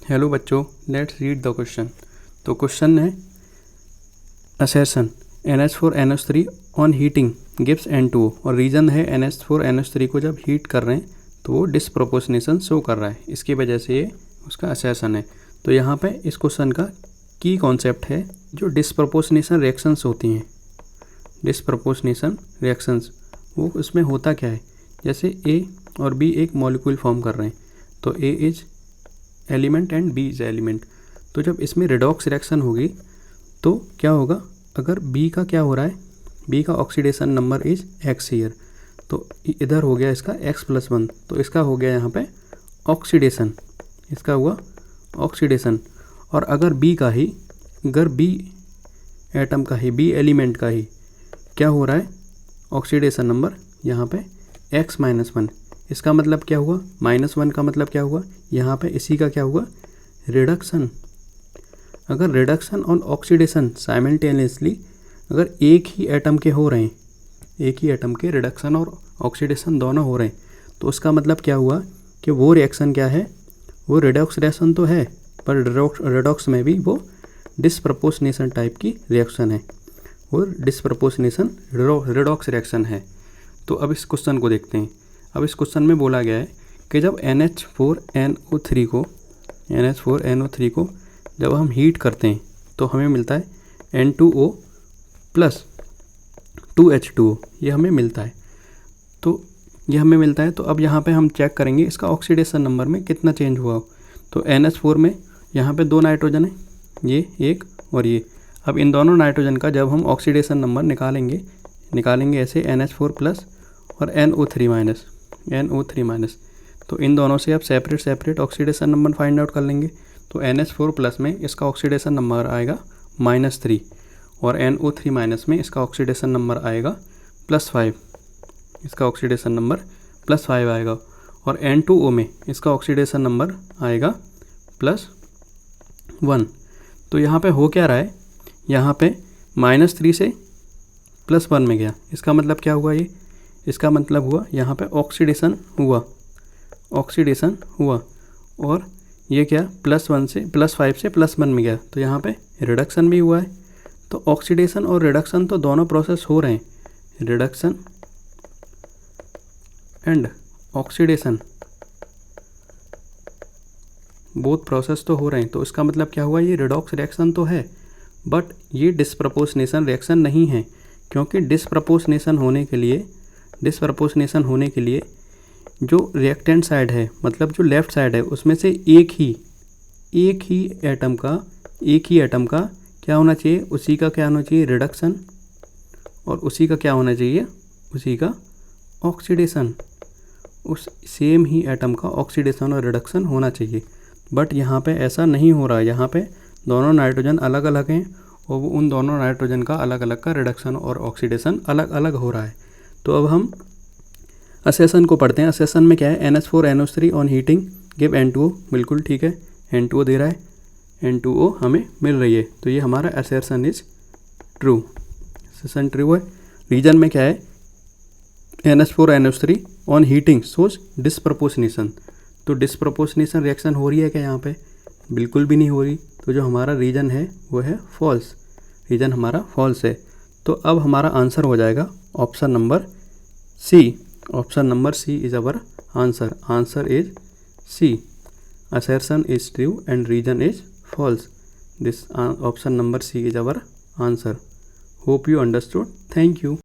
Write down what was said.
Hello बच्चों, let's read the question. तो question है assertion NH4NH3 on heating gives N2O और रीज़न है NH4NH3 को जब हीट कर रहे हैं तो वो डिसप्रोपोर्शनेशन शो कर रहा है, इसकी वजह से ये उसका असर्शन है। तो यहाँ पे इस क्वेश्चन का की कॉन्सेप्ट है जो डिसप्रोपोर्शनेशन रिएक्शंस होती हैं। डिसप्रोपोर्शनेशन रिएक्शंस वो उसमें होता क्या है, जैसे A और B एक मॉलिक्यूल फॉर्म कर रहे हैं तो A is element and B is element. तो जब इसमें रिडॉक्स रिएक्शन होगी तो क्या होगा, अगर B का क्या हो रहा है, B का oxidation number is X year, तो इधर हो गया इसका X+1, तो इसका हो गया यहाँ पे ऑक्सीडेशन, इसका हुआ ऑक्सीडेशन। और अगर B एटम का ही B एलिमेंट का ही क्या हो रहा है, ऑक्सीडेशन नंबर यहाँ पे X-1, इसका मतलब क्या हुआ, -1 का मतलब क्या हुआ, यहाँ पे इसी का क्या हुआ, रिडक्शन। अगर रिडक्शन और ऑक्सीडेशन साइमल्टेनियसली अगर एक ही एटम के हो रहे हैं, एक ही एटम के रिडक्शन और ऑक्सीडेशन दोनों हो रहे हैं, तो उसका मतलब क्या हुआ कि वो रिएक्शन क्या है, वो रिडॉक्स रिएक्शन तो है, पर रिडॉक्स में भी वो डिसप्रोपोर्शनेशन टाइप की रिएक्शन है, वो डिसप्रोपोर्शनेशन रिडॉक्स रिएक्शन है। तो अब इस क्वेश्चन को देखते हैं। अब इस क्वेश्चन में बोला गया है कि जब NH4NO3 को जब हम हीट करते हैं तो हमें मिलता है N2O प्लस 2H2O, ये हमें मिलता है। तो अब यहाँ पे हम चेक करेंगे इसका ऑक्सीडेशन नंबर में कितना चेंज हुआ हो। तो NH4 में यहाँ पे 2 नाइट्रोजन है, ये एक और ये। अब इन दोनों नाइट्रोजन का जब हम ऑक्सीडेशन नंबर निकालेंगे ऐसे NH4 प्लस और NO3 माइनस, तो इन दोनों से आप separate oxidation number find out कर लेंगे। तो NH4 प्लस में इसका ऑक्सीडेशन नंबर आएगा -3 और NO3 माइनस में इसका ऑक्सीडेशन नंबर आएगा +5, इसका ऑक्सीडेशन नंबर +5 आएगा। और N2O में इसका ऑक्सीडेशन नंबर आएगा +1। तो यहाँ पे हो क्या रहा है, यहाँ पे -3 से +1 में गया, इसका मतलब क्या हुआ, ये इसका मतलब हुआ यहाँ पे ऑक्सीडेशन हुआ और ये क्या +5 से +1 में गया, तो यहाँ पे रिडक्शन भी हुआ है। तो ऑक्सीडेशन और रिडक्शन तो दोनों प्रोसेस हो रहे हैं, reduction and oxidation both process तो हो रहे हैं। तो इसका मतलब क्या हुआ, ये रिडॉक्स रिएक्शन तो है बट ये डिसप्रोपोर्शनेशन रिएक्शन नहीं है, क्योंकि डिसप्रोपोर्शनेशन होने के लिए जो रिएक्टेंट साइड है, मतलब जो लेफ़्ट साइड है, उसमें से एक ही एटम का क्या होना चाहिए, उसी का क्या होना चाहिए, रिडक्शन, और उसी का क्या होना चाहिए, उसी का ऑक्सीडेशन। उस सेम ही एटम का ऑक्सीडेशन और रिडक्शन होना चाहिए, बट यहाँ पे ऐसा नहीं हो रहा है। यहाँ पे दोनों नाइट्रोजन अलग अलग हैं और वो उन दोनों नाइट्रोजन का अलग अलग का रिडक्शन और ऑक्सीडेशन अलग अलग हो रहा है। तो अब हम असर्शन को पढ़ते हैं। असर्शन में क्या है, NH4NO3 on heating give N2O, बिल्कुल ठीक है, N2O दे रहा है, N2O हमें मिल रही है, तो ये हमारा assertion is true, assertion true है। रीजन में क्या है, NH4NO3 on heating shows disproportionation, तो डिसप्रोपोर्शनेशन रिएक्शन हो रही है क्या यहाँ पे, बिल्कुल भी नहीं हो रही। तो जो हमारा रीजन है वो है फॉल्स, रीजन हमारा फॉल्स है। तो अब हमारा आंसर हो जाएगा option number C. Option number C is our answer is C, assertion is true and reason is false. This option number C is our answer. Hope you understood. Thank you.